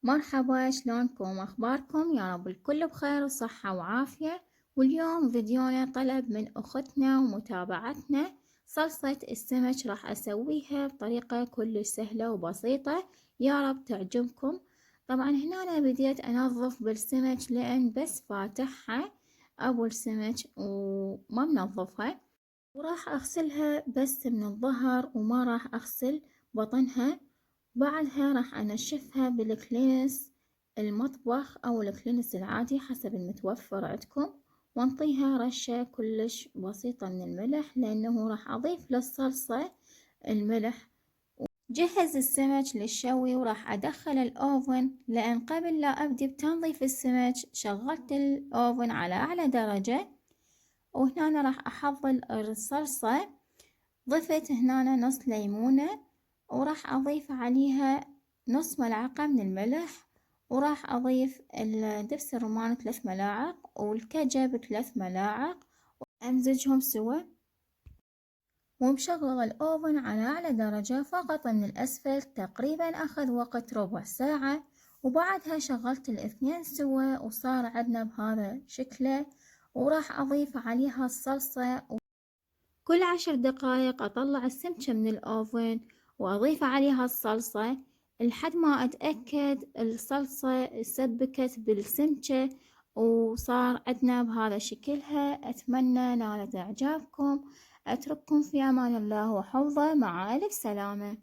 مرحبا، شلونكم؟ أخباركم؟ يا رب الكل بخير وصحة وعافية. واليوم فيديونا طلب من أختنا ومتابعتنا صلصة السمك، راح أسويها بطريقة كلش سهلة وبسيطة، يا رب تعجبكم. طبعا هنا أنا بديت أنظف بالسمك لأن بس فاتحها أبو السمك وما منظفها، وراح أغسلها بس من الظهر وما راح أغسل بطنها. بعدها راح أنشفها بالكلينس المطبخ أو الكلينس العادي حسب المتوفر عندكم، وانطيها رشة كلش بسيطة من الملح لأنه راح أضيف للصلصة الملح. جهز السمك للشوي وراح أدخل الأوفن، لأن قبل لا أبدي بتنظيف السمك شغلت الأوفن على أعلى درجة. وهنا راح أحضر الصلصة، ضفت هنا نص ليمونة وراح أضيف عليها نص ملعقة من الملح، وراح أضيف دبس الرمان 3 ملاعق والكجب 3 ملاعق، وأمزجهم سوا ومشغل الأوفن على أعلى درجة فقط من الأسفل. تقريبا أخذ وقت ربع ساعة، وبعدها شغلت الاثنين سوا وصار عندنا بهذا شكله. وراح أضيف عليها الصلصة، كل 10 دقايق أطلع السمكة من الأوفن وأضيف عليها الصلصة لحد ما أتأكد الصلصة سبكت بالسمكة وصار عندنا بهذا شكلها. أتمنى نالت إعجابكم، أترككم في أمان الله وحفظه، مع ألف سلامة.